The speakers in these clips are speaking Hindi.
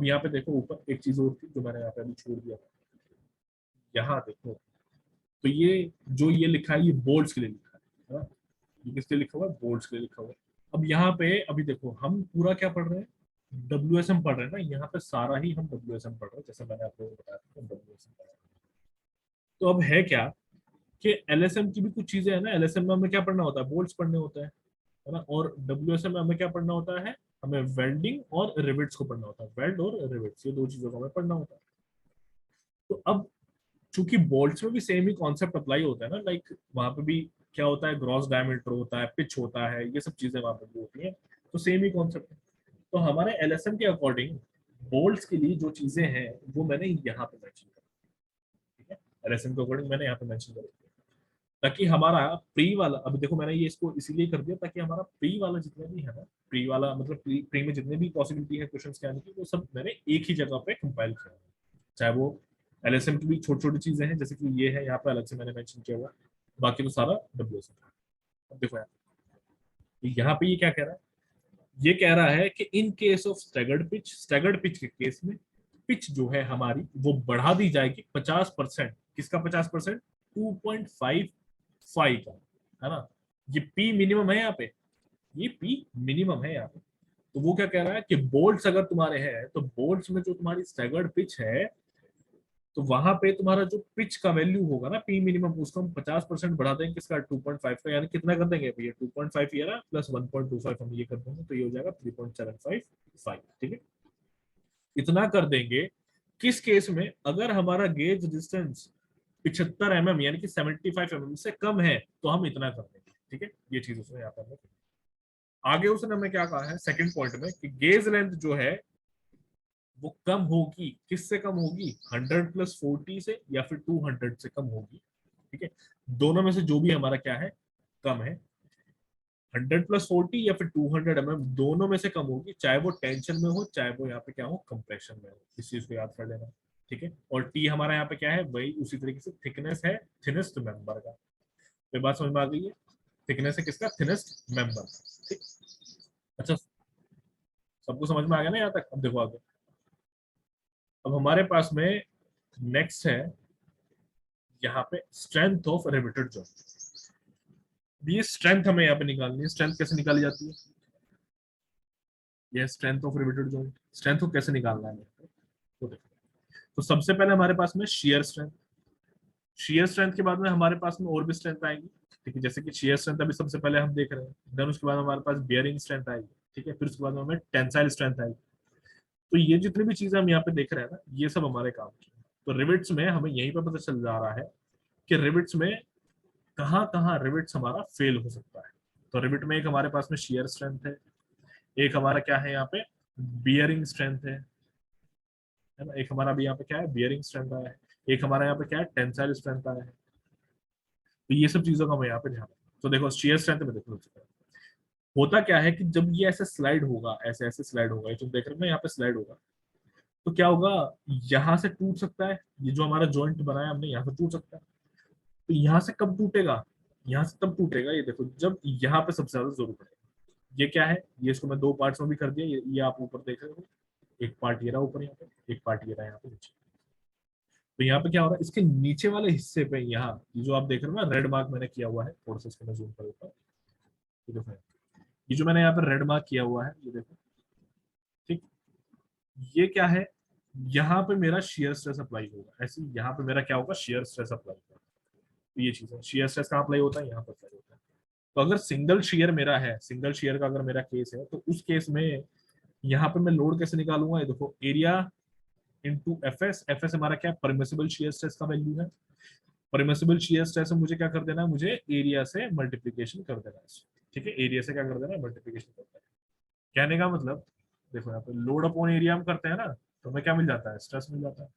अब यहाँ पे देखो ऊपर एक चीज और थी जो मैंने यहाँ पे अभी छोड़ दिया था, यहाँ देखो, तो ये जो ये लिखा है ये बोल्ट्स के लिए लिखा है ना, ये किसके लिए लिखा हुआ है, बोल्ट्स के लिए लिखा हुआ है। अब यहाँ पे अभी देखो हम पूरा क्या पढ़ रहे हैं, WSM पढ़ रहे हैं ना, यहाँ पे सारा ही हम WSM पढ़ रहे हैं, जैसे मैंने आपको बताया था WSM पढ़ रहे हैं। तो अब है क्या कि LSM की भी कुछ चीजें है ना, LSM में हमें क्या पढ़ना होता है, बोल्ट्स पढ़ने होता है ना, और WSM में हमें क्या पढ़ना होता है, हमें वेल्डिंग और रिवेट्स को पढ़ना होता है, वेल्ड और रिवेट्स, ये दो चीजों को हमें पढ़ना होता है। तो अब चूंकि बोल्ट्स में भी सेम ही कॉन्सेप्ट अप्लाई होता है ना, लाइक वहां पे भी क्या होता है, ग्रॉस डायमीटर होता है, पिच होता है, ये सब चीजें वहां पे भी होती हैं, तो सेम ही कॉन्सेप्ट है। तो हमारे LSM के अकॉर्डिंग बोल्ट्स के लिए जो चीजें हैं वो मैंने यहाँ पे मेंशन कर, ठीक है, LSM के अकॉर्डिंग मैंने यहाँ पे मेंशन कर, ताकि हमारा प्री वाला, अब देखो मैंने ये इसको इसीलिए कर दिया ताकि हमारा प्री वाला जितना भी है ना, प्री वाला मतलब प्री में जितने भी पॉसिबिलिटी है क्वेश्चंस के आने की, वो सब मैंने एक ही जगह पे कंपाइल किया है। चाहे वो LSM की भी छोटी छोटी चीजें हैं, जैसे कि ये है यहाँ पे अलग से मैंने मेंशन किया हुआ है, बाकी तो सारा WSM है। अब देखो यार, यहाँ पे ये क्या कह रहा है, ये कह रहा है कि in case of staggered pitch के केस में पिच जो है हमारी वो बढ़ा दी जाएगी 50%, किसका 50%, 2.55 का, है ना, ये पी मिनिमम है यहाँ पे, ये पी मिनिमम है यहाँ पे। तो वो क्या कह रहा है कि बोल्ट्स अगर तुम्हारे हैं तो बोल्ट्स में जो तुम्हारी स्टैगर्ड पिच है, तो वहां पे तुम्हारा जो पिच का वैल्यू होगा ना पी मिनिमम, उसको हम 50% बढ़ा देंगे किसका, 2.5 का, यानी कितना कर देंगे भैया, 2.5 ये रहा प्लस 1.25 हम ये कर देंगे, तो ये हो जाएगा 3.755, ठीक है। इतना कर देंगे किस केस में, अगर हमारा गेज डिस्टेंस 75 mm यानी कि 75 mm से कम है, तो हम इतना कर देंगे, ठीक है। ये चीज उसने यहाँ पर आगे उसने हमें क्या कहा है सेकंड पॉइंट में, कि गेज लेंथ जो है वो कम होगी, किससे कम होगी, 100+40 से या फिर 200 से कम होगी, ठीक है। दोनों में से जो भी हमारा क्या है, कम है, 100+40 या फिर 200 mm दोनों में से कम होगी, चाहे वो टेंशन में हो चाहे वो यहाँ पे क्या हो, कंप्रेशन में हो, इस चीज को याद कर लेना, ठीक है। और टी हमारा यहाँ पे क्या है, वही उसी तरीके से थिकनेस है थिनेस्ट मेंबर का, ये बात समझ में आ गई है, थिकनेस है किसका, थिनेस्ट मेंबर, ठीक। अच्छा, सबको समझ में आ गया ना यहाँ तक, अब देखो आगे, अब हमारे पास में नेक्स्ट है यहाँ पे स्ट्रेंथ ऑफ रिवेटेड जॉइंट। ये स्ट्रेंथ हमें यहाँ पे निकालनी है, स्ट्रेंथ कैसे निकाली जाती है, ये strength of riveted joint, strength को कैसे निकालना है तो देखो, तो सबसे पहले हमारे पास में शियर स्ट्रेंथ, शियर स्ट्रेंथ के बाद में हमारे पास में और भी स्ट्रेंथ आएगी, ठीक है, जैसे कि शियर स्ट्रेंथ अभी सबसे पहले हम देख रहे हैं, देन उसके बाद हमारे पास बियरिंग स्ट्रेंथ आएगी, ठीक है, फिर उसके बाद हमें टेंसाइल स्ट्रेंथ आएगी। तो ये जितनी भी चीजें हम यहाँ पे देख रहे हैं ना, ये सब हमारे काम की है। तो रिविट्स में हमें यहीं पर पता चल जा रहा है कि रिविट्स में कहाँ कहाँ रिविट्स हमारा फेल हो सकता है। तो रिविट में एक हमारे पास में शियर स्ट्रेंथ है, एक हमारा क्या है यहाँ पे, बियरिंग स्ट्रेंथ है ना, एक हमारा भी यहाँ पे क्या है, बियरिंग स्ट्रेंथ आया है, एक हमारा यहाँ पे क्या है, टेंसाइल स्ट्रेंथ आया है। तो ये सब चीजों का हमें यहाँ पे ध्यान रखना। तो देखो शियर स्ट्रेंथ में देखो होता क्या है कि जब ये ऐसे स्लाइड होगा, ऐसे ऐसे स्लाइड होगा, ये तुम देख रहे हो ना यहाँ पे स्लाइड होगा, तो क्या होगा, यहाँ से टूट सकता है, ये जो हमारा जॉइंट बनाया हमने यहाँ से टूट सकता है। तो यहाँ से कब टूटेगा, यहाँ से तब टूटेगा, ये देखो जब यहाँ पे सबसे ज्यादा जरूरत पड़ेगा। ये क्या है, ये इसको मैं दो पार्ट्स में भी कर दिया, ये आप ऊपर देख रहे हो, एक पार्ट ये रहा ऊपर यहाँ पे, एक पार्ट ये रहा यहाँ पे नीचे। तो यहाँ पे क्या हो रहा है, इसके नीचे वाले हिस्से पे यहाँ ये जो आप देख रहे हो ना, रेड मार्क मैंने किया हुआ है, थोड़ा सा इसको मैं जूम कर देता हूँ, ये देखो ये जो मैंने यहाँ पे रेड मार्क किया हुआ है, ये देखो, ठीक, ये क्या है, यहाँ पे मेरा शेयर स्ट्रेस अप्लाई होगा, ऐसे यहाँ पे मेरा क्या होगा, शेयर स्ट्रेस अप्लाई होगा। तो ये चीज है, शेयर स्ट्रेस कहाँ अप्लाई होता है, यहाँ पर अप्लाई होता है। तो अगर सिंगल शेयर मेरा है, सिंगल शेयर का अगर मेरा केस है, तो उस केस में यहाँ पे मैं लोड कैसे निकालूंगा, ये देखो एरिया इंटू एफएस, एफएस हमारा क्या है, परमिसिबल शेयर स्ट्रेस का वैल्यू है, परमिसिबल शेयर स्ट्रेस में मुझे क्या कर देना है, मुझे एरिया से मल्टीप्लीकेशन कर देना है, ठीक है, एरिया से क्या कर देना है, मल्टीप्लीकेशन कर देना है। कहने का मतलब देखो यहाँ पे लोड अपॉन एरिया हम करते हैं ना, तो हमें क्या मिल जाता है, स्ट्रेस मिल जाता है।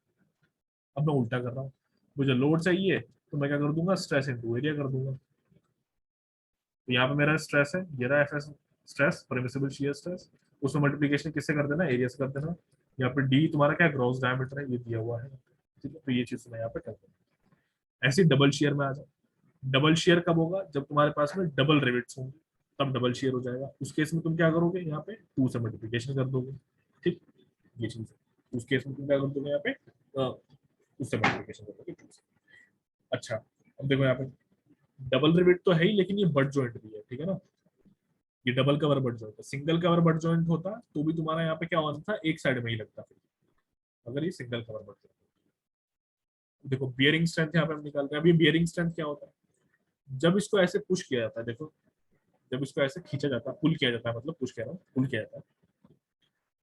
अब मैं उल्टा कर रहा हूँ, मुझे लोड चाहिए तो मैं क्या कर दूंगा, स्ट्रेस इंटू एरिया कर दूंगा। तो यहाँ पे मेरा स्ट्रेस है, ये रहा F S stress, permissible shear stress, उसमें मल्टीप्लीकेशन किससे कर देना, एरिया से कर देना। यहाँ पे डी तुम्हारा क्या, ग्रॉस डायमीटर है, ये दिया हुआ है, ठीक है, तो ये चीज मैं यहाँ पे कर दूंगा। ऐसे डबल शेयर में आ जाओ, डबल शेयर कब होगा, जब तुम्हारे पास में डबल रिविट्स होंगे, तब डबल शेयर हो जाएगा। उस केस में तुम क्या करोगे, यहाँ पे 2 से मल्टीप्लीकेशन कर दोगे, ठीक, ये चीज है। उस केस में तुम क्या कर दोगे यहाँ पे उससे मल्टीप्लिकेशन कर दोगे। अच्छा अब देखो यहाँ पे डबल रिवेट तो है ही, लेकिन ये बट जॉइंट भी है, ठीक है ना। ये डबल कवर बट जॉइंट है, सिंगल कवर बट जॉइंट होता तो भी तुम्हारा यहाँ पे क्या होता था, एक साइड में ही लगता फिर, अगर ये सिंगल कवर बट जॉइंट। देखो बियरिंग स्ट्रेंथ यहाँ पे हम निकालते हैं। अभी बियरिंग स्ट्रेंथ क्या होता है, जब इसको ऐसे पुश किया जाता है, देखो जब इसको ऐसे खींचा जाता है, पुल किया जाता है, मतलब पुश कह रहा हूँ, पुल किया जाता है,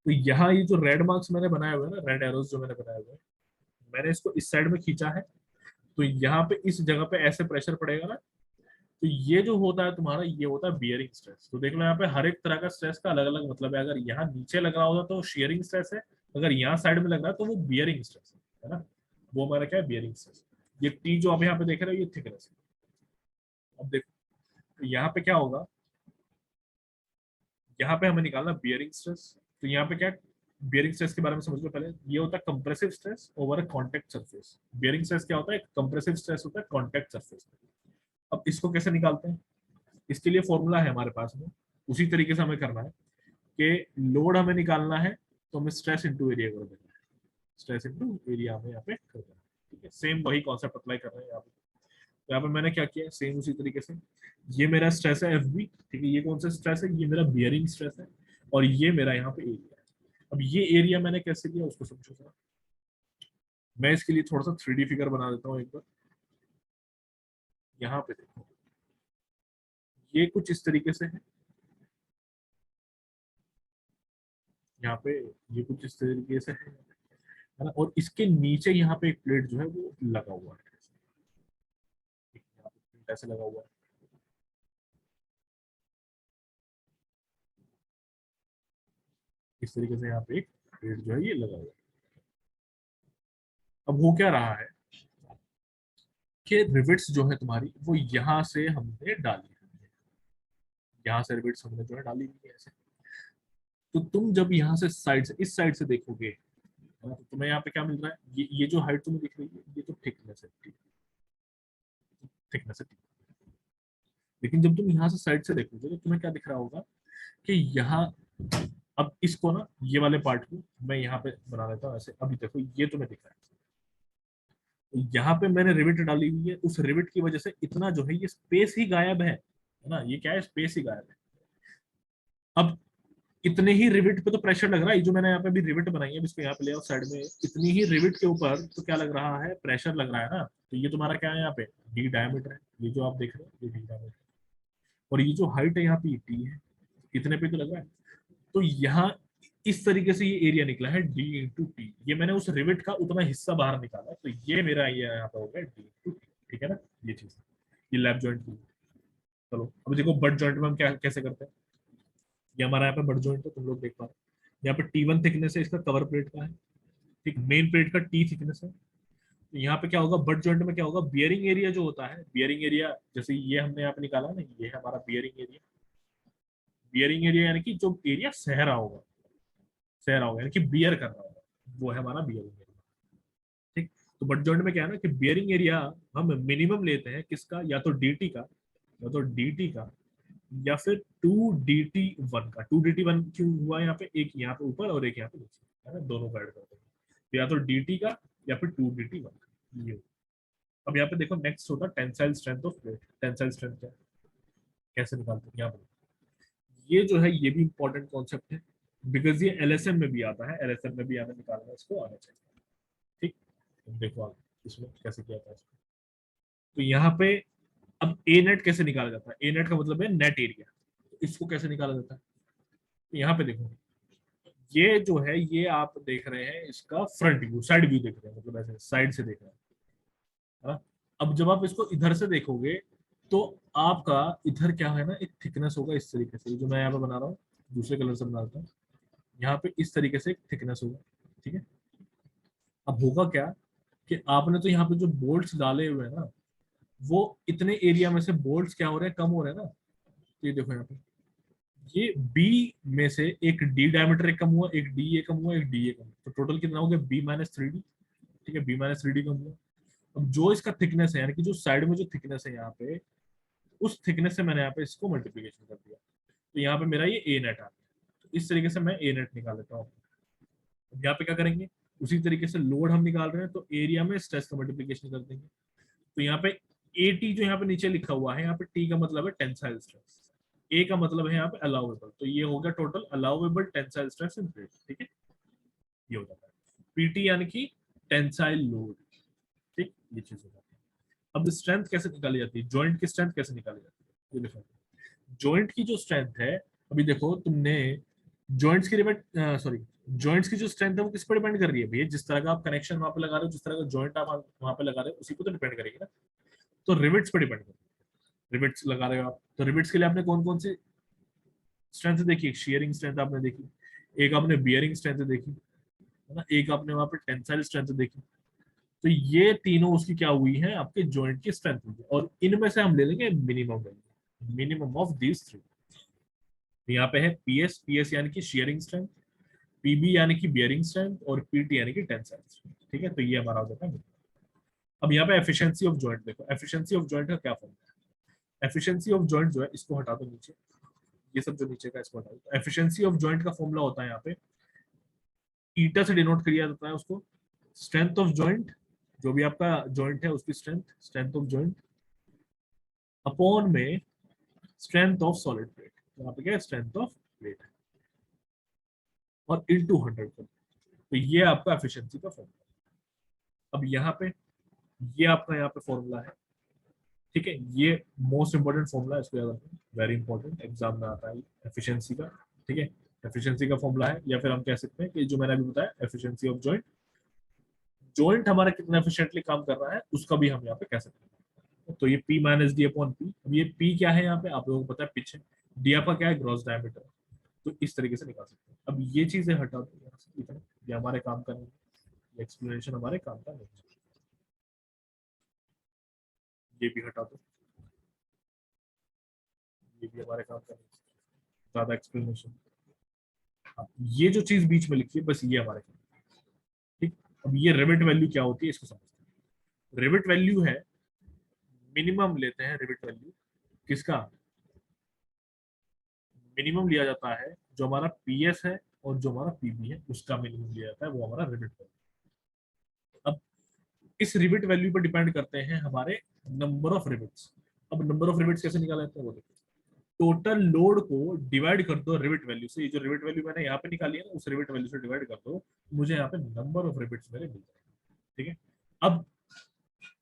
तो यहाँ ये जो रेड मार्क्स मैंने बनाए हुए हैं ना, रेड एरोज जो मैंने बनाए हुए हैं, मैंने इसको इस साइड में खींचा है, तो यहाँ पे इस जगह पे ऐसे प्रेशर पड़ेगा ना, तो ये जो होता है तुम्हारा, ये होता है बियरिंग स्ट्रेस। तो देख लो यहाँ पे हर एक तरह का स्ट्रेस का अलग अलग मतलब है। अगर यहाँ नीचे लग रहा होता तो शेयरिंग स्ट्रेस है, अगर यहाँ साइड में लग रहा है तो वो बियरिंग स्ट्रेस है ना। वो हमारा क्या है, बियरिंग स्ट्रेस। ये टी जो आप यहाँ पे देख रहे हो, ये थिकनेस है। अब देखो तो यहाँ पे क्या होगा, यहाँ पे हमें निकालना बियरिंग स्ट्रेस। तो यहाँ पे क्या, बियरिंग स्ट्रेस के बारे में समझ लो पहले। ये होता है compressive stress over a contact surface. Bearing stress क्या होता है, कंप्रेसिव स्ट्रेस होता है कॉन्टेक्ट सरफेस। अब इसको कैसे निकालते हैं, इसके लिए फॉर्मूला है हमारे पास में, उसी तरीके से हमें करना है कि लोड हमें निकालना है, तो हमें स्ट्रेस इंटू एरिया कर देना है, स्ट्रेस इंटू एरिया हमें यहाँ पे कर देना है। ठीक है, सेम वही कॉन्सेप्ट अप्लाई कर रहे हैं यहाँ पे। तो यहाँ पे मैंने क्या किया, सेम उसी तरीके से, ये मेरा स्ट्रेस है एफ बी, ठीक है, ये कौन सा स्ट्रेस है, ये मेरा बियरिंग स्ट्रेस है, और ये मेरा यहाँ पे एरिया है। अब ये एरिया मैंने कैसे किया उसको समझो जरा। मैं इसके लिए थोड़ा सा 3D फिगर बना देता हूँ एक बार। यहाँ पे देखो, ये कुछ इस तरीके से है, यहाँ पे ये कुछ इस तरीके से है ना, और इसके नीचे यहाँ पे एक प्लेट जो है वो लगा हुआ है, यहाँ पे प्लेट ऐसे लगा हुआ है, इस तरीके से यहाँ पे एक प्लेट जो है ये लगा हुआ है। अब वो क्या रहा है कि रिविट्स जो है तुम्हारी वो यहाँ से हमने डाली है, यहाँ से रिविट्स हमने जो है डाली हुई है ऐसे। तो तुम जब यहाँ से साइड से, इस साइड से देखोगे, तो तुम्हें यहाँ पे क्या मिल रहा है, ये जो हाइट तुम्हें दिख रही है, ये तो थिकनेस है, थिकनेस है। लेकिन जब तुम यहाँ से साइड से देखोगे तो तुम्हें क्या दिख रहा होगा कि यहाँ, अब इसको ना, ये वाले पार्ट को मैं यहाँ पे बना लेता हूँ ऐसे। अभी देखो ये तुम्हें दिख रहा है, तो यहाँ पे मैंने रिविट डाली हुई है, उस रिविट की वजह से इतना जो है ये स्पेस ही गायब है ना, ये क्या है, स्पेस ही गायब है। अब इतने ही रिविट पे तो प्रेशर लग रहा है, जो मैंने यहाँ पे भी रिविट बनाई है, इसको यहाँ पे ले आओ साइड में, इतनी ही रिविट के ऊपर तो क्या लग रहा है, प्रेशर लग रहा है ना। तो ये तुम्हारा क्या है, यहाँ पे डी डायमीटर है, ये जो आप देख रहे हो ये डी डायमीटर, और ये जो हाइट है यहाँ पे टी है, इतने पे तो लग रहा है। तो यहाँ इस तरीके से ये एरिया निकला है डी इंटू टी, ये मैंने उस रिविट का उतना हिस्सा बाहर निकाला, तो ये मेरा ये यहाँ पे हो गया डी इंटू टी, ठीक है ना, ये चीज, ये लैप जॉइंट की। चलो अब देखो बट जॉइंट में हम क्या कैसे करते हैं, ये हमारा यहाँ पे बट जॉइंट है, तुम लोग देख पा रहे हो, यहाँ पे T1 थिकनेस है इसका, कवर प्लेट का है, ठीक, मेन प्लेट का T थिकनेस है। तो यहाँ पे क्या होगा, बट जॉइंट में क्या होगा, बियरिंग एरिया जो होता है, बियरिंग एरिया जैसे ये हमने यहाँ पे निकाला ना, ये है हमारा बियरिंग एरिया। बियरिंग एरिया यानी कि जो एरिया सह रहा होगा, सह रहा होगा यानी कि बियर कर रहा होगा, वो है हमारा बियरिंग एरिया। ठीक, तो बट जॉइंट में क्या है ना कि बियरिंग एरिया हम मिनिमम लेते हैं किसका, या तो dt का, या तो dt का, या फिर 2dt1 का। 2dt1 क्यों हुआ यहाँ पे, एक यहाँ पे ऊपर और एक यहाँ पे नीचे, है ना, दोनों का ऐड करते हैं, तो या तो dt का या फिर 2dt1 का, ये। अब यहाँ पे देखो नेक्स्ट होता है tensile strength of plate. Tensile strength क्या है, कैसे निकालते हैं यहाँ पे, ये जो है ये भी इंपॉर्टेंट कॉन्सेप्ट है, बिकॉज ये एलएसएम में भी आता है, एलएसएम में भी हमें निकालना इसको आना चाहिए। ठीक, तो देखो आप इसमें कैसे किया था इसको। तो यहाँ पे अब ए नेट कैसे निकाला जाता है, ए नेट का मतलब है नेट एरिया, तो इसको कैसे निकाला जाता है, तो यहाँ पे देखो, ये जो है ये आप देख रहे हैं इसका फ्रंट व्यू, साइड व्यू देख रहे हैं, मतलब ऐसे साइड से देख रहे हैं, है ना। अब जब आप इसको इधर से देखोगे तो आपका इधर क्या है ना, एक थिकनेस होगा इस तरीके से, जो मैं यहाँ पे बना रहा हूँ, दूसरे कलर से बना रहा हूँ, यहाँ पे इस तरीके से एक थिकनेस होगा, ठीक है। अब होगा क्या कि आपने तो यहाँ पे जो बोल्ट्स डाले हुए हैं ना, वो इतने एरिया में से बोल्ट्स क्या हो रहे हैं, कम हो रहे हैं ना। तो ये देखो यहाँ पे, ये बी में से एक डी डायमीटर एक कम हुआ, एक डी ए कम हुआ, एक डी ए कम हुआ, तो टोटल कितना हो गया, बी-3d, ठीक है, बी-3d कम हुआ। अब जो इसका थिकनेस है, यानी कि जो साइड में जो थिकनेस है यहाँ पे, उस थिकनेस से मैंने यहाँ पे इसको मल्टीप्लीकेशन कर दिया, तो यहाँ पे मेरा ये ए नेट आ गया। तो इस तरीके से मैं ए नेट निकाल लेता हूँ। अब यहाँ पे क्या करेंगे, उसी तरीके से लोड हम निकाल रहे हैं तो एरिया में स्ट्रेस का मल्टीप्लीकेशन कर देंगे। तो यहाँ पे AT जो यहाँ पे नीचे लिखा हुआ है, यहाँ पे T का मतलब है टेंसाइल स्ट्रेस, A का मतलब है यहाँ पे अलाउेबल, तो ये हो गया total allowable tensile stress in plate. ठीक है, ये हो जाता है PT यानी कि टेंसाइल लोड। ठीक, ये चीज हो जाती है। अब स्ट्रेंथ कैसे निकाली जाती है, जॉइंट की स्ट्रेंथ कैसे निकाली जाती है, ये देखो जॉइंट की जो स्ट्रेंथ है, अभी देखो तुमने जॉइंट्स की रिवेट सॉरी जॉइंट्स की जो स्ट्रेंथ है वो किस पर डिपेंड कर रही है भैया, जिस तरह का आप कनेक्शन वहां पे लगा रहे हो, जिस तरह का जॉइंट आप वहां पे लगा रहे हो उसी को तो डिपेंड करेगी ना। तो रिवेट्स पर डिपेंड करेगी, रिवेट्स लगा रहे हो आप तो रिवेट्स के लिए आपने कौन कौन सी स्ट्रेंथ देखी, एक शेयरिंग स्ट्रेंथ आपने देखी, एक आपने बियरिंग स्ट्रेंथ देखी है ना, एक आपने वहां पे टेंसाइल स्ट्रेंथ देखी। तो ये तीनों उसकी क्या हुई है, आपके जॉइंट की स्ट्रेंथ हुई है, और इनमें से हम ले लेंगे minimum value, minimum of these three. यहाँ पे है पीएस यानी कि शेयरिंग स्ट्रेंथ, पीबी यानी कि बियरिंग स्ट्रेंथ, और पीटी यानी कि टेंसाइल स्ट्रेंथ। ठीक है, तो ये हमारा हो जाता है। अब यहाँ पे एफिशिएंसी ऑफ जॉइंट देखो, एफिशिएंसी ऑफ जॉइंट का क्या फॉर्मूला है, एफिशिएंसी ऑफ जॉइंट जो है इसको हटा दो नीचे, ये सब जो नीचे का इसको हटा दो। एफिशिएंसी ऑफ जॉइंट का फॉर्मूला होता है यहाँ पे ईटा से डिनोट किया जाता है उसको, स्ट्रेंथ ऑफ जॉइंट, जो भी आपका जॉइंट है उसकी strength, strength of joint upon में स्ट्रेंथ ऑफ सॉलिड प्लेट, यहाँ पे क्या है स्ट्रेंथ ऑफ प्लेट, और इनटू 100 कर, तो ये आपका एफिशिएंसी का फॉर्मूला। अब यहाँ पे ये आपका यहाँ पे फॉर्मूला है। ठीक है, ये मोस्ट इंपॉर्टेंट फॉर्मूला है, इसको याद रखना, वेरी इंपॉर्टेंट, एग्जाम में आता है एफिशिएंसी का। ठीक है, एफिशिएंसी का फॉर्मूला है, या फिर हम कह सकते हैं कि जो मैंने अभी बताया एफिशिएंसी ऑफ जॉइंट, जॉइंट हमारा कितना एफिशिएंटली काम कर रहा है उसका भी हम यहाँ पे कह सकते हैं। तो ये P minus D upon P, अब ये P क्या है यहाँ पे आप लोगों को पता है, पिच है, डी आपका क्या है ग्रॉस डायमीटर, तो इस तरीके से निकाल सकते हैं। अब ये चीजें हटा दो यहाँ से, ठीक है, ये हमारे काम का नहीं, ये एक्सप्लेनेशन हमारे काम का नहीं, ये भी हटा दो, ये भी हमारे काम का नहीं, ज्यादा एक्सप्लेनेशन। हाँ, ये जो चीज बीच में लिखी है बस ये हमारे काम। ठीक, अब ये रिविट वैल्यू क्या होती है इसको समझते हैं। रिविट वैल्यू है, मिनिमम लेते हैं रिविट वैल्यू किसका, मिनिमम लिया जाता है जो हमारा पीएस है और जो हमारा पीबी है उसका मिनिमम लिया जाता है, वो हमारा रिविट वैल्यू। अब इस रिविट वैल्यू पर डिपेंड करते हैं हमारे नंबर ऑफ रिविट्स। अब नंबर ऑफ रिविट्स कैसे निकाले जाते हैं वो देखो, टोटल लोड को डिवाइड कर दो रिविट वैल्यू से, ये जो रिविट वैल्यू मैंने यहाँ पे निकाली है ना उस रिविट वैल्यू से डिवाइड कर दो, मुझे यहाँ पे नंबर ऑफ रिविट्स मेरे मिल जाएंगे। ठीक है, अब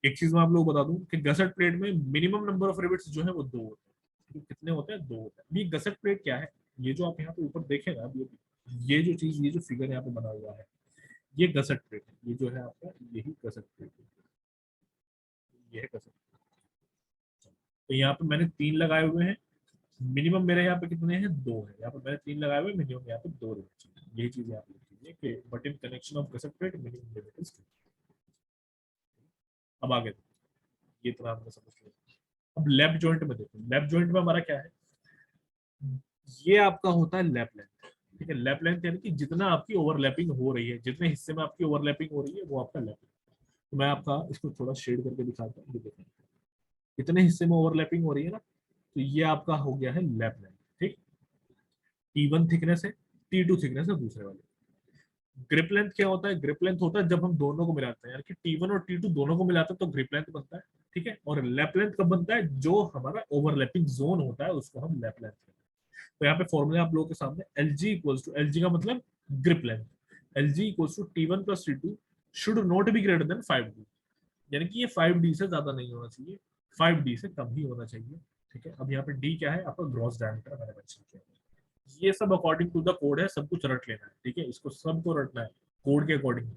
एक चीज मैं आप लोग बता दूं कि गसट प्लेट में मिनिमम नंबर ऑफ रिविट्स जो है वो दो होते हैं। तो कितने होते हैं, दो होते हैं। ये गसट प्लेट क्या है, ये जो आप यहाँ पे ऊपर देखें ना, ये जो चीज, ये जो फिगर यहाँ पे बना हुआ है ये गसट प्लेट है, ये जो है आपका यही गसट प्लेट है, ये है गसट। तो यहाँ पे मैंने 3 लगाए हुए हैं, मिनिमम मेरे यहाँ पे कितने हैं, 2 है, यहाँ पे मैंने 3 लगाए हुए, मिनिमम यहाँ पे 2 रिविट्स हैं। यही चीज यहाँ पे लिखी है कि but in connection of गसट plate minimum limit is 2। अब आगे ये तरह हमने समझ लिया। अब लेफ्ट जॉइंट में देखो, लेफ्ट जॉइंट में हमारा क्या है, ये आपका होता है लैप लेंथ। ठीक है, लैप लेंथ यानी कि जितना आपकी ओवरलैपिंग हो रही है, जितने हिस्से में आपकी ओवरलैपिंग हो रही है वो आपका लैप। तो मैं आपका इसको थोड़ा शेड करके दिखाता हूँ, ये देखो कितने हिस्से में ओवरलैपिंग हो रही है ना, तो ये आपका हो गया है लैप लेंथ। ठीक, T1 थिकनेस है, T2 थिकनेस है दूसरे वाले। ग्रिप लेंथ क्या होता है, ग्रिप लेंथ होता है जब हम दोनों को मिलाते हैं, यार कि T1 और T2 दोनों को मिलाते हैं तो ग्रिप लेंथ बनता है। ठीक है, और लैप लेंथ कब बनता है, जो हमारा ओवरलैपिंग जोन होता है उसको हम लैप लेंथ कहते हैं। तो यहाँ पे फॉर्मूला आप लोगों के सामने, L G equals to, L G का मतलब grip length, L G equals to T1 plus T2 should not be greater than 5D, यानी कि ये 5D से ज्यादा नहीं होना चाहिए, 5D से कम ही होना चाहिए। ठीक है, अब यहाँ पे D क्या है आपका ग्रॉस डायमीटर, मैंने मेंशन किया। ये सब अकॉर्डिंग टू द कोड है, सब कुछ रट लेना है। ठीक है, इसको सबको रटना है कोड के अकॉर्डिंग।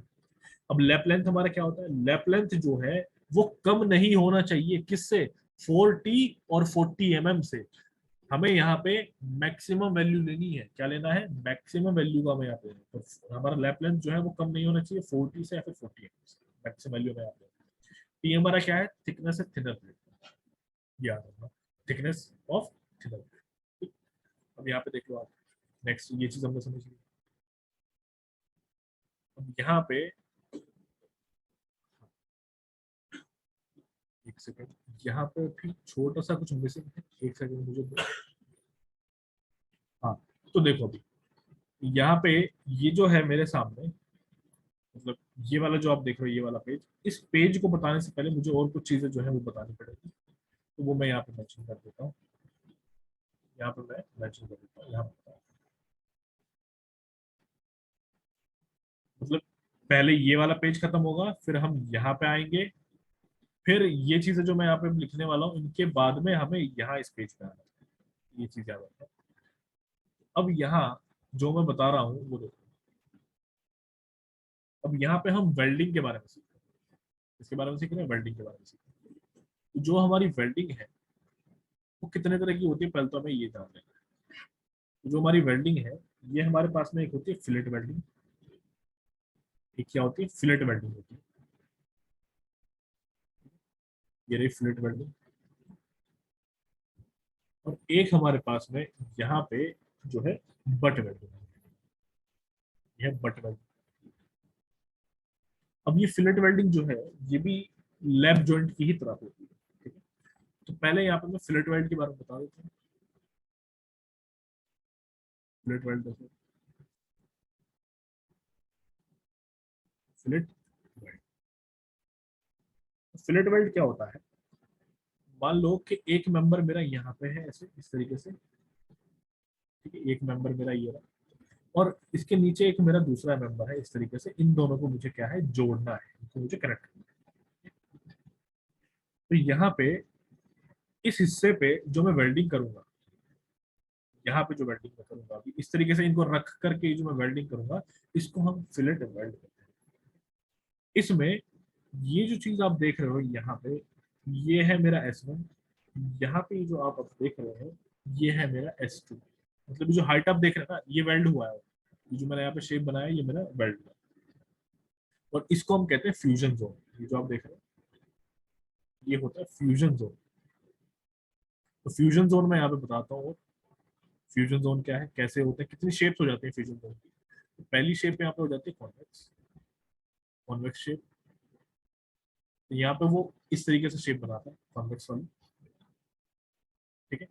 अब लैप लेंथ हमारा क्या होता है, लैप लेंथ जो है वो कम नहीं होना चाहिए किससे, 4T और 40 mm से। हमें यहाँ पे मैक्सिमम वैल्यू लेनी है, क्या लेना है, मैक्सिमम वैल्यू का हमें यहाँ पे, तो हमारा लैप लेंथ जो है वो कम नहीं होना चाहिए 40 से या फिर 40 mm से, मैक्सिमम वैल्यू में यहाँ पे। टी हमारा क्या है, थिकनेस है थिनर प्लेट, याद रखना, थिकनेस ऑफ थिनर प्लेट। अब यहाँ पे देख लो आप, नेक्स्ट ये चीज हमने समझ ली। अब यहाँ पे एक सेकंड, यहाँ पे फिर छोटा सा कुछ मिसिंग है, एक सेकंड मुझे दो। हाँ, तो देखो अभी यहाँ पे ये जो है मेरे सामने, मतलब ये वाला जो आप देख रहे हो, ये वाला पेज, इस पेज को बताने से पहले मुझे और कुछ चीजें जो है वो बतानी पड़ेगी, तो वो मैं यहाँ पे मेंशन कर देता हूँ। यहाँ पे मैं मेंशन कर देता हूँ, यहाँ पे मतलब पहले ये वाला पेज खत्म होगा, फिर हम यहाँ पे आएंगे, फिर ये चीजें जो मैं यहाँ पे लिखने वाला हूँ, इनके बाद में हमें यहाँ इस पेज पे आना है। ये चीज याद रखना। अब यहाँ जो मैं बता रहा हूँ वो देखो। अब यहाँ पे हम वेल्डिंग के बारे में सीख रहे हैं। इसके बारे में सीख रहे हैं, वेल्डिंग के बारे में सीख रहे हैं। तो जो हमारी वेल्डिंग है वो कितने तरह की होती है, पहले तो हमें ये जान लेना है। जो हमारी वेल्डिंग है, ये हमारे पास में एक होती है फिलेट वेल्डिंग। एक क्या होती है, फिलेट वेल्डिंग होती है। ये रही फिलेट वेल्डिंग। और एक हमारे पास में यहाँ पे जो है बट वेल्डिंग, ये है बट वेल्डिंग। अब ये फिलेट वेल्डिंग जो है, ये भी लैब जॉइंट की ही तरह होती है। ठीक है, तो पहले यहाँ पे मैं फिलेट वेल्ड के बारे में बता देता हूँ। फिलेट वेल्ड देखो, फिलेट वेल्ड। फिलेट वेल्ड क्या होता है, मान लो कि एक मेंबर मेरा यहाँ पे है ऐसे इस तरीके से। ठीक है, एक मेंबर मेरा ये रहा, और इसके नीचे एक मेरा दूसरा मेंबर है इस तरीके से। इन दोनों को मुझे क्या है, जोड़ना है, इनको मुझे कनेक्ट करना है। तो यहाँ पे इस हिस्से पे जो मैं वेल्डिंग करूंगा, यहाँ पे जो वेल्डिंग मैं करूंगा अभी इस तरीके से इनको रख करके जो मैं वेल्डिंग करूंगा, इसको हम फिलेट वेल्ड कहते हैं। इसमें ये जो चीज आप देख रहे हो यहाँ पे, ये है मेरा S1। यहाँ पे जो आप अब देख रहे हो, ये है मेरा S2। मतलब ये जो हाइट आप देख रहे हैं ना, ये वेल्ड हुआ है। ये जो मैंने यहाँ पे शेप बनाया है, ये मेरा वेल्ड है। और इसको हम कहते हैं फ्यूजन जोन। ये जो आप देख रहे हो, ये होता है फ्यूजन जोन। तो फ्यूजन जोन मैं यहाँ पे बताता हूँ। फ्यूजन जोन क्या है, कैसे होते हैं, कितनी शेप्स हो जाती है फ्यूजन जोन की। तो पहली शेप यहाँ पे हो जाती है कॉन्वेक्स। Convex shape. तो यहाँ पे वो इस तरीके से शेप बनाता है, कॉन्वेक्स वाली। ठीक है,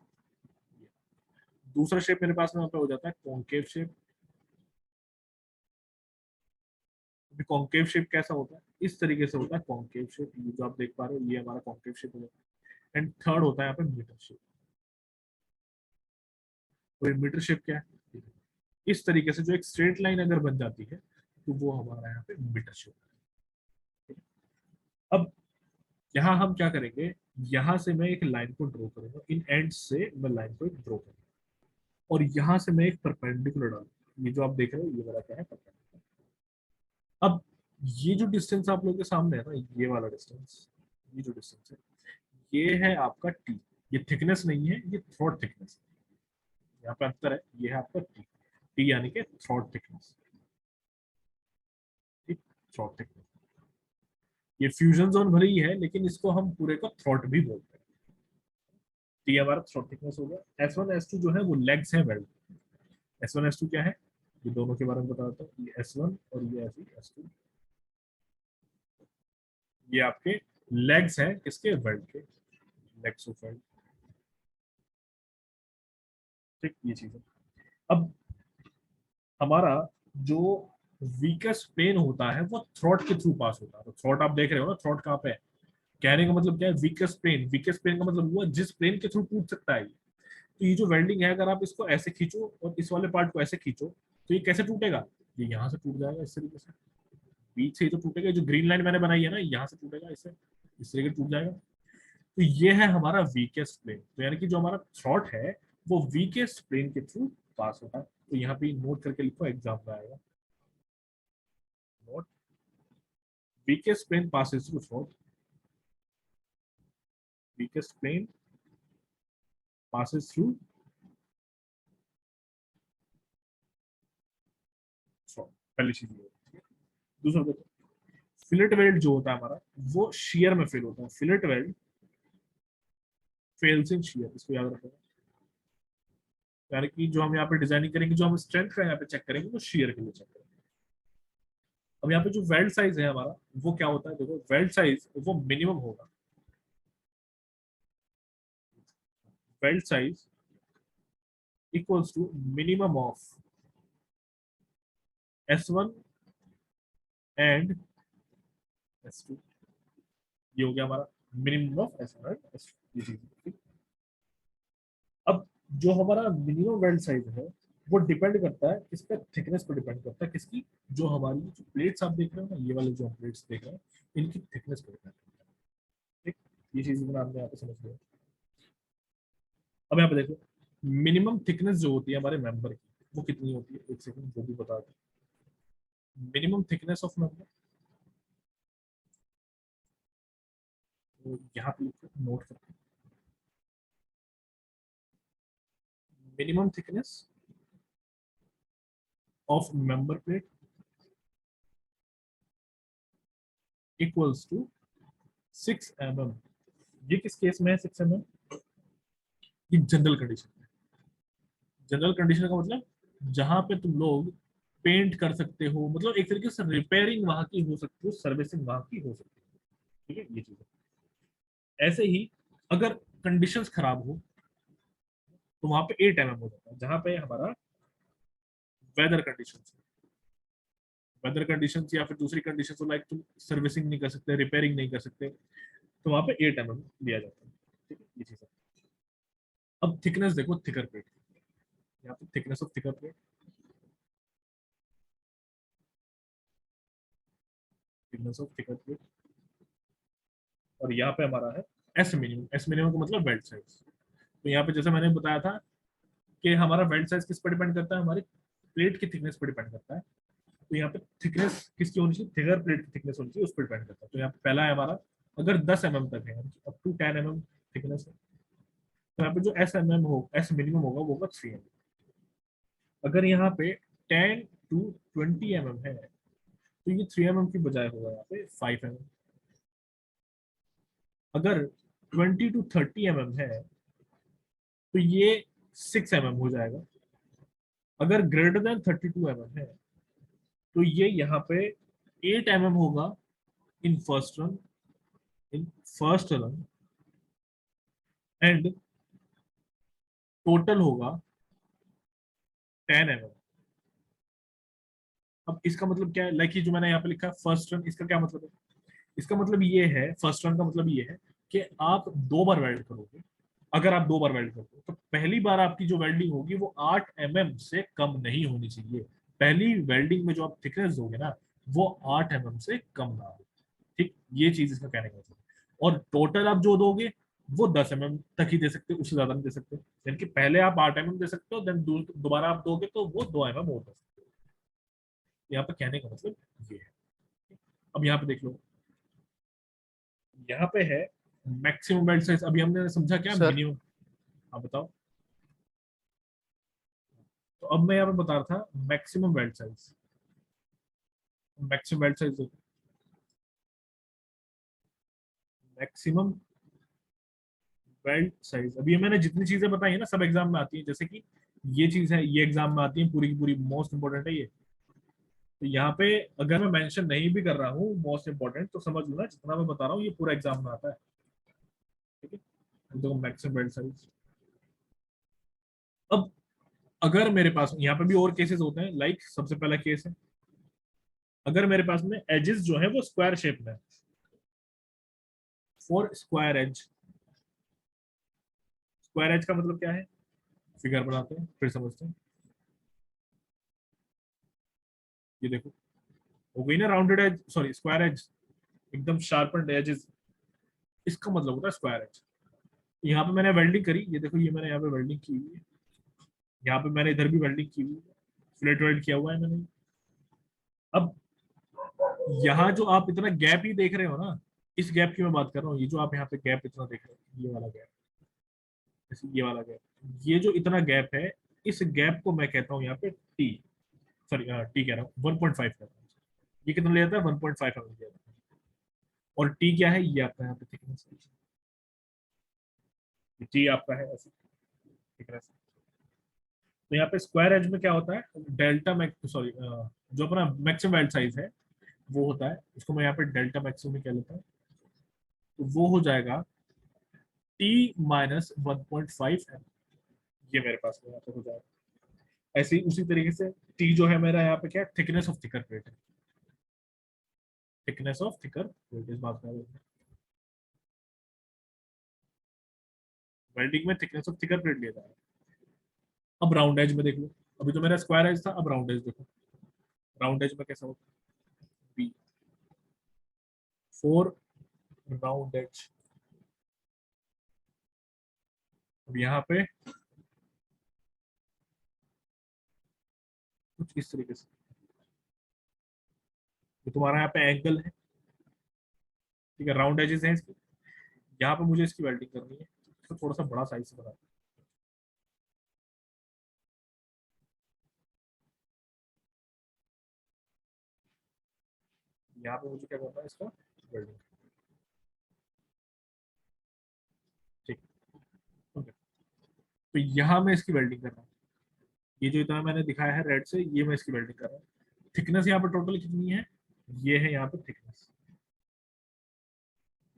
दूसरा शेप मेरे पास में यहाँ पे हो जाता है कॉन्केव शेप। अभी कॉन्केव शेप कैसा होता है, इस तरीके से होता है कॉन्केव शेप। ये जो आप देख पा रहे हो, ये हमारा कॉन्केव शेप हो जाता है। एंड थर्ड होता है यहाँ पे मीटर शेप। और मीटर शेप क्या है, इस तरीके से जो एक स्ट्रेट लाइन अगर बन जाती है, तो वो हमारा यहाँ पे मीटर शेप है। अब यहाँ हम क्या करेंगे, यहाँ से मैं एक लाइन को ड्रॉ करूंगा, इन एंड से मैं लाइन को एक ड्रॉ करूंगा, और यहाँ से मैं एक परपेंडिकुलर डालूंगा। ये जो आप देख रहे हो, ये मेरा क्या है, परपेंडिकुलर। अब ये जो डिस्टेंस आप लोगों के सामने है ना, ये वाला डिस्टेंस, ये जो डिस्टेंस है, ये है आपका टी। ये थिकनेस नहीं है, ये थ्रोट थिकनेस है। यहाँ पे अंतर है, ये है आपका टी। टी यानी कि थ्रोट थिकनेस। ठीक, थ्रोट थिकनेस। ये फ्यूजन जोन भले ही है, लेकिन इसको हम पूरे को थ्रोट भी बोलते हैं। टी हमारा थ्रोट थिकनेस हो गया। S1 S2 जो है वो लेग्स है वेल्ड। S1 S2 क्या है, ये दोनों के बारे में बता देता हूँ। ये S1 और ये S2, ये आपके लेग्स हैं किसके, वेल्ड के। Legs of weld. ठीक, ये चीज है। अब हमारा जो वीकेस्ट प्लेन होता है वो थ्रॉट के थ्रू पास होता है। तो थ्रॉट आप देख रहे हो ना, थ्रॉट कहाँ पे है। कहने का मतलब क्या है, वीकेस्ट प्लेन। वीकेस्ट प्लेन का मतलब हुआ जिस प्लेन के थ्रू टूट सकता है ये। तो ये जो वेल्डिंग है, अगर आप इसको ऐसे खींचो और इस वाले पार्ट को ऐसे खींचो, तो ये कैसे टूटेगा, ये यहाँ से टूट जाएगा इस तरीके से। बीच से ही तो टूटेगा। जो ग्रीन लाइन मैंने बनाई है ना, यहाँ से टूटेगा, इससे इस तरीके टूट जाएगा। तो ये है हमारा वीकेस्ट प्लेन। तो यानी कि जो हमारा थ्रॉट है वो वीकेस्ट प्लेन के थ्रू पास होता है। तो यहाँ पे नोट करके लिखो, एग्जाम में आएगा। Note, weakest plane passes through throat. Weakest plane passes through throat. पहली चीज ये है। दूसरा देखो, फिलेट वेल्ड जो होता है हमारा, वो शियर में फेल होता है। फिलेट वेल्ड फेल्स इन शियर, इसको याद रखो। यानी कि जो हम यहाँ पे डिजाइनिंग करेंगे, जो हम स्ट्रेंथ का यहाँ पे चेक करेंगे, वो शियर के लिए चेक करेंगे। अब यहाँ पे जो वेल्ड साइज है हमारा, वो क्या होता है, देखो वेल्ड साइज वो मिनिमम होगा। Weld size equals to minimum of S1 and S2, ये हो गया हमारा मिनिमम ऑफ SN और S2, ये चीज, ठीक। अब जो हमारा मिनिमम वेल्ड साइज है वो डिपेंड करता है किस पे, थिकनेस पे डिपेंड करता है, किसकी, जो हमारी जो प्लेट्स आप देख रहे हो ना, ये वाले जो हम प्लेट्स देख रहे हैं, इनकी थिकनेस पे डिपेंड करता है, ठीक। ये चीज मैंने आपने यहाँ पे समझ लिया। अब यहाँ पे देखो, मिनिमम थिकनेस जो होती है हमारे मेंबर की, वो कितनी होती है, एक सेकंड वो भी बता दो। मिनिमम थिकनेस ऑफ मेंबर, तो यहाँ पे नोट करते हैं, minimum thickness of member plate equals to 6 mm। ये किस केस में है 6 mm? ये जनरल कंडीशन है। जनरल कंडीशन का मतलब जहां पे तुम लोग पेंट कर सकते हो, मतलब एक तरीके से रिपेयरिंग वहां की हो सकती है, सर्विसिंग वहां की हो सकती है, ठीक है, ये चीज है। ऐसे ही अगर कंडीशंस खराब हो तो वहां पे 8 mm हो जाता है, जहां पे हमारा वेदर कंडीशंस, वेदर कंडीशंस या फिर दूसरी कंडीशंस, लाइक तुम सर्विसिंग नहीं कर सकते, रिपेयरिंग नहीं कर सकते, तो वहां पे 8 mm दिया जाता है, ठीक है, ये चीज है। अब थिकनेस देखो, थिकर प्लेट, यहाँ पे thickness of thicker plate, thickness of thicker plate, और यहाँ पे हमारा है एस मिनिमम। एस मिनिमम का मतलब वेल्ड साइज। तो यहाँ पे जैसे मैंने बताया था कि हमारा वेल्ड साइज किस पर डिपेंड करता है, हमारी प्लेट की थिकनेस पर डिपेंड करता है। तो यहाँ पे थिकनेस किसकी होनी चाहिए, थिगर प्लेट की थिकनेस होनी चाहिए, उस पर डिपेंड करता है। तो यहाँ पे पहला है हमारा, अगर 10 mm तक है, अप टू 10 mm थिकनेस है, तो यहाँ पे जो एस मिनिमम होगा वो होगा 3 mm। अगर यहाँ पे 10 to 20 mm है, तो ये 3 mm की बजाय होगा यहाँ पे 5 mm। अगर 20 to 30 mm है, तो ये 6 mm हो जाएगा। अगर ग्रेटर देन 32 mm है, तो ये यहाँ पे 8 mm होगा in first run, in first run, and total होगा 10 mm। अब इसका मतलब क्या है, लाइक ये जो मैंने यहाँ पे लिखा है फर्स्ट रन, इसका क्या मतलब है, इसका मतलब ये है, फर्स्ट रन का मतलब ये है कि आप 2 बार वेल्ड करोगे। अगर आप 2 बार वेल्ड करते हो तो पहली बार आपकी जो वेल्डिंग होगी वो 8 mm से कम नहीं होनी चाहिए। पहली वेल्डिंग में जो आप थिकनेस दोगे ना, वो 8 mm से कम ना हो, ठीक, ये चीज इसका कहने का मतलब है। और टोटल आप जो दोगे वो 10 mm तक ही दे सकते हो, उससे ज्यादा नहीं दे सकते। यानी कि पहले आप 8 mm दे सकते हो, देन दोबारा आप दोगे तो वो 2 mm और दे सकते हो। यहाँ पे कहने का मतलब ये है। अब यहाँ पे देख लो, यहाँ पे है मैक्सिमम बेल्ट साइज। अभी हमने समझा क्या सर। मिनिमम, आप बताओ। तो अब मैं यहाँ पे बता रहा था maximum belt size. Maximum belt size, maximum belt size, अभी मैंने जितनी चीजें बताई है ना, सब एग्जाम में आती है। जैसे कि ये चीज है, ये एग्जाम में आती है पूरी की पूरी, मोस्ट इंपोर्टेंट है ये। तो यहाँ पे अगर मैं मेंशन नहीं भी कर रहा हूँ मोस्ट इंपोर्टेंट, तो समझ लो ना जितना मैं बता रहा हूँ ये पूरा एग्जाम में आता है, ठीक है। तो मैक्सिमम बेल्ट साइज। अब अगर मेरे पास यहाँ पे भी और केसेस होते हैं, लाइक सबसे पहला केस है, अगर मेरे पास में एजेस जो है वो स्क्वायर शेप में, for square edge. Square edge का मतलब क्या है, फिगर बनाते हैं फिर समझते हैं। ये देखो, हो गई ना rounded edge, sorry square edge, एकदम शार्पन्ड एजेस, इसका मतलब होता है स्क्वायर एज। यहाँ पे मैंने वेल्डिंग करी, ये देखो, ये मैंने यहाँ पे वेल्डिंग की हुई है, यहाँ पे मैंने इधर भी वेल्डिंग की हुई है, फ्लैट वेल्ड किया हुआ है मैंने। अब यहाँ जो आप इतना गैप ही देख रहे हो ना, इस गैप की मैं बात कर रहा हूँ, ये जो आप यहाँ पे गैप इतना देख रहे हो, ये वाला गैप, जैसे ये वाला गैप, ये जो इतना गैप है, इस गैप को मैं कहता हूँ यहाँ पे टी, सॉरी टी कह रहा हूँ, 1.5 कहता हूँ। ये कितना ले जाता है, 1.5 एम ले जाता है। और टी क्या है, ये आपका यहाँ पे थिकनेस, टी आपका है ऐसे थिकनेस। तो यहाँ पे स्क्वायर एज में क्या होता है, डेल्टा मैक्स, सॉरी जो अपना मैक्सिमम वेल्ड साइज है वो होता है, इसको मैं यहाँ पे डेल्टा मैक्सिमम में कह लेता हूँ। तो वो हो जाएगा T-1.5 m। ये मेरे पास में यहाँ पे हो जाएगा। ऐसे ही उसी तरीके से टी जो है मेरा यहाँ पे क्या है, थिकनेस ऑफ थिकर प्लेट है, थिकनेस ऑफ थिकर प्लेट इस बात में वेल्डिंग में थिकनेस ऑफ थिकर प्लेट लेता है। अब राउंड एज में देख लो, अभी तो मेरा स्क्वायर एज था, अब राउंड एज देखो, राउंड एज में कैसा होता है, बी 4 राउंड एज। अब यहाँ पे कुछ इस तरीके से, तो तुम्हारा यहाँ पे एंगल है, ठीक है, राउंड एजेस हैं इसके, यहाँ पे मुझे इसकी वेल्डिंग करनी है, तो थोड़ा सा बड़ा साइज से बना, यहाँ पे मुझे क्या करना है इसका वेल्डिंग, ठीक, ओके। तो यहाँ मैं इसकी वेल्डिंग कर रहा हूँ, ये जो इतना मैंने दिखाया है रेड से, ये मैं इसकी वेल्डिंग कर रहा हूँ। थिकनेस यहाँ पे टोटल कितनी है, ये है यहाँ पे थिकनेस,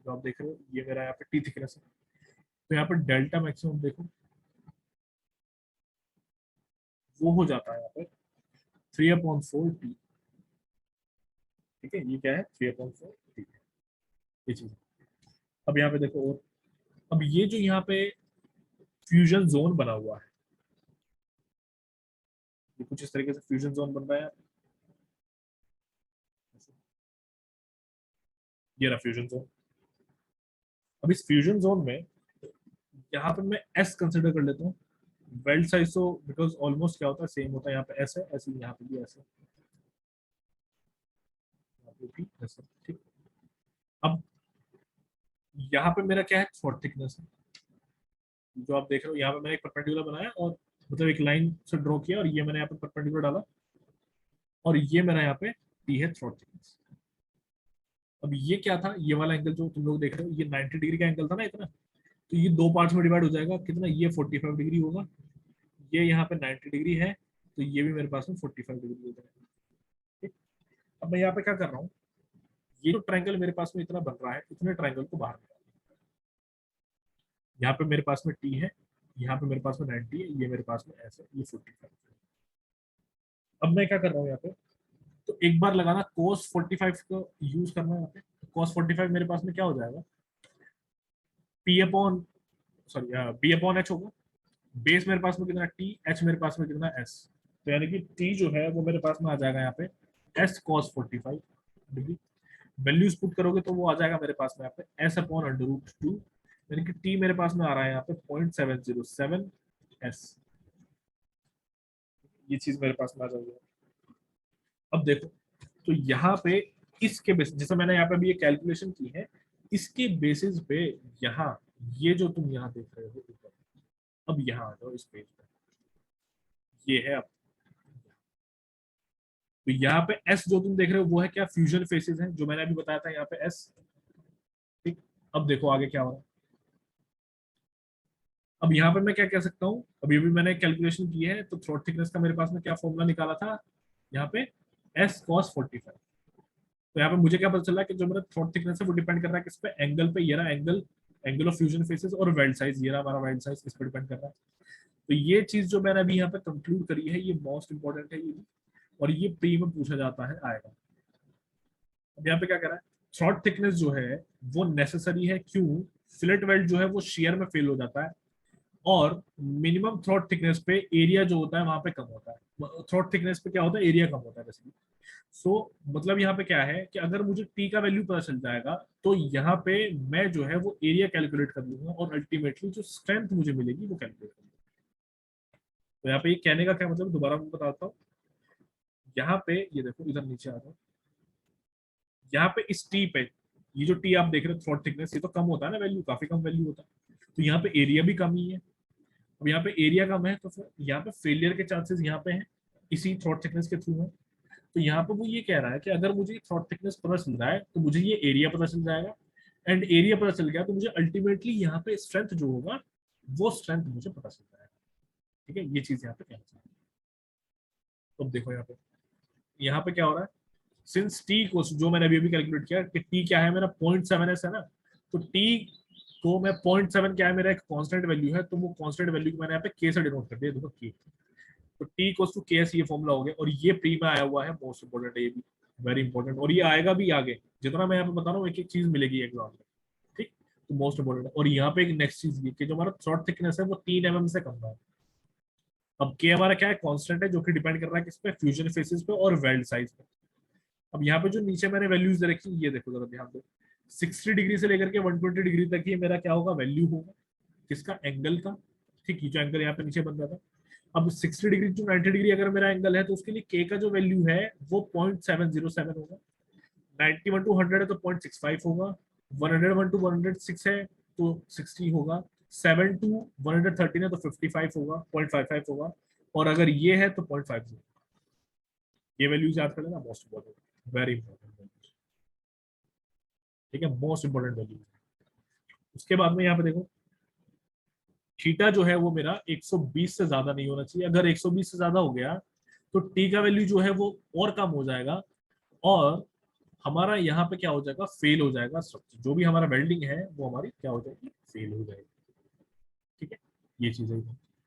जो आप देख रहे हो ये मेरा यहाँ पे टी थिकनेस है। तो यहाँ पे डेल्टा मैक्सिमम देखो, वो हो जाता है यहाँ पे 3/4 टी, ठीक है, ये क्या है 3/4 टी, ये चीज। अब यहाँ पे देखो, और अब ये जो यहाँ पे फ्यूजन जोन बना हुआ है, ये कुछ इस तरीके से फ्यूजन जोन बन रहा है, ये रहा फ्यूजन जोन। अब इस फ्यूजन जोन में यहाँ पे मैं एस कंसिडर कर लेता हूँ, वेल्ड साइज तो बिकॉज ऑलमोस्ट क्या होता है सेम होता है, यहाँ पे एस है, ऐसे यहाँ पे भी एस है, यहाँ पे भी एस है, ठीक। अब यहाँ पे मेरा क्या है शॉर्ट थिकनेस है, जो आप देख रहे हो यहाँ पे मैंने एक परपेंडिकुलर बनाया, और मतलब एक लाइन से ड्रॉ किया, और ये मैंने यहाँ पे परपेंडिकुलर डाला, और ये मेरा यहाँ पे टी है थ्रोट थिकनेस। अब ये क्या था, ये वाला एंगल जो तुम लोग देख रहे हो, ये 90 डिग्री का एंगल था ना इतना, तो ये दो पार्ट्स में डिवाइड हो जाएगा, कितना, ये 45 डिग्री होगा, ये यहाँ पे 90 डिग्री है, तो ये भी मेरे पास में 45 डिग्री हो जाएगा, ठीक। अब मैं यहाँ पे क्या कर रहा हूँ, ये जो ट्रायंगल मेरे पास में इतना बन रहा है, इतने ट्रायंगल को बाहर निकाल, यहाँ पे मेरे पास में टी है, यहाँ पे मेरे पास में 90 है, ये मेरे पास में ऐसे, ये 45। अब मैं क्या कर रहा हूँ यहाँ पे, तो एक बार लगाना cos 45 को यूज करना है यहाँ पे, cos 45 मेरे पास में क्या हो जाएगा, P upon, sorry B upon H होगा, बेस मेरे पास में कितना टी, एच मेरे पास में कितना एस, तो यानी कि टी जो है वो मेरे पास में आ जाएगा यहाँ पे S cos 45 degree, values put करोगे तो वो आ जाएगा मेरे पास में यहाँ पे एस अपॉन √2, यानी कि टी मेरे पास में आ रहा है यहाँ पे 0.707 एस, ये चीज मेरे पास में आ जाएगी। अब देखो, तो यहाँ पे इसके बेसिस, जैसे मैंने यहाँ पे भी ये कैलकुलेशन की है, इसके बेसिस पे यहाँ ये जो तुम यहाँ देख रहे हो ऊपर, अब यहाँ आ जाओ इस पेज पे, ये है। अब तो यहाँ पे एस जो तुम देख रहे हो वो है क्या, फ्यूजन फेसेस हैं, जो मैंने अभी बताया था यहाँ पे एस, ठीक। अब देखो आगे क्या हो रहा है, अब यहाँ पे मैं क्या कह सकता हूँ, अभी भी मैंने कैलकुलेशन की है, तो थ्रोट थिकनेस का मेरे पास में क्या फॉर्मूला निकाला था, यहाँ पे एस cos 45, तो यहाँ पे मुझे क्या पता चला कि जो मेरा थ्रोट थिकनेस है वो डिपेंड कर रहा है किस पे, एंगल पे, ये रहा angle, angle of fusion faces, और वेल्ड साइज, ये रहा हमारा वेल्ड साइज, इस पे डिपेंड कर रहा है। तो ये चीज जो मैंने अभी यहाँ पे कंक्लूड करी है, ये मोस्ट इंपॉर्टेंट है, ये भी, और ये प्री में पूछा जाता है, आएगा। अब यहाँ पे क्या कह रहा है, थ्रोट थिकनेस जो है वो नेसेसरी है, क्यों, फिलेट वेल्ड जो है वो शेयर में फेल हो जाता है, और मिनिमम थ्रोट थिकनेस पे एरिया जो होता है वहां पे कम होता है, थ्रोट थिकनेस पे क्या होता है, एरिया कम होता है बेसिकली। सो मतलब यहाँ पे क्या है कि अगर मुझे टी का वैल्यू पता चल जाएगा, तो यहाँ पे मैं जो है वो एरिया कैलकुलेट कर लूंगा, और अल्टीमेटली जो स्ट्रेंथ मुझे मिलेगी वो कैलकुलेट कर लूंगा। तो यहाँ पे ये कहने का क्या मतलब, दोबारा मैं बताता हूँ, यहाँ पे ये देखो, इधर नीचे आ जाओ, यहाँ पे इस टी पे, ये जो टी आप देख रहे हो थ्रोट थिकनेस, ये तो कम होता है ना वैल्यू, काफी कम वैल्यू होता है, तो यहाँ पे एरिया भी कम ही है। अब यहाँ पे एरिया कम है, तो फिर यहाँ पे फेलियर के चांसेस यहाँ पे हैं, इसी थ्रोट थिकनेस के थ्रू है। तो यहाँ पे वो ये कह रहा है कि अगर मुझे थ्रोट थिकनेस पता चल रहा है, तो मुझे ये एरिया पता चल जाएगा, एंड एरिया पता चल गया तो मुझे अल्टीमेटली यहाँ पे स्ट्रेंथ जो होगा वो स्ट्रेंथ मुझे पता चल जाएगा, ठीक है, ये चीज यहाँ पे कहना चाहिए। तो देखो यहाँ पे क्या हो रहा है, सिंस टी को, जो मैंने अभी अभी कैलकुलेट किया कि टी क्या है मेरा 0.7s है ना, तो टी को मैं 0.7 क्या है मेरा एक कांस्टेंट वैल्यू है, तो वो कांस्टेंट वैल्यू को मैंने यहाँ पे के से डिनोट कर दिया, देखो के, तो टी इक्वल्स टू के एस, ये फॉर्मूला हो गया, और ये प्री में आया हुआ है, मोस्ट इंपोर्टेंट है ये भी, वेरी इंपॉर्टेंट, और ये आएगा भी आगे जितना मैं यहाँ पे बता रहा हूँ एक एक चीज मिलेगी एग्जाम में, ठीक। तो मोस्ट इंपोर्टेंट। और यहाँ पे एक नेक्स्ट चीज ये कि जो हमारा थ्रॉट थिकनेस है वो 3 mm से कम है। अब के हमारा क्या है, कांस्टेंट है, जो कि डिपेंड कर रहा है किस पे, फ्यूजन फेसेस पे और वेल्ड साइज पे। अब यहाँ पे जो नीचे मैंने वैल्यूज दे रखी ये देखो जरा ध्यान दो, 60 डिग्री से लेकर के 120 डिग्री तक ये मेरा क्या होगा, वैल्यू होगा किसका, एंगल का। ठीक, ये जो एंगल यहाँ पे नीचे बन रहा था। अब 60 डिग्री टू 90 डिग्री अगर मेरा एंगल है तो उसके लिए के का जो वैल्यू है वो 0.707 होगा। 91 to 100 है तो 0.65 होगा। 101 to 106 है तो 60 होगा। 7 to 113 है तो 55 होगा, 0.55 होगा। और अगर ये है तो 0.50। ये वैल्यूज याद कर लेना, मोस्ट इंपॉर्टेंट, वेरी इंपॉर्टेंट। ठीक है, मोस्ट इंपॉर्टेंट वैल्यू। उसके बाद में यहाँ पे देखो, थीटा जो है वो मेरा 120 से ज्यादा नहीं होना चाहिए। अगर 120 से ज्यादा हो गया तो टी का वैल्यू जो है वो और कम हो जाएगा, और हमारा यहाँ पे क्या हो जाएगा, फेल हो जाएगा स्ट्रक्चर। जो भी हमारा वेल्डिंग है वो हमारी क्या हो जाएगी, फेल हो जाएगी। ठीक है, ये चीज है।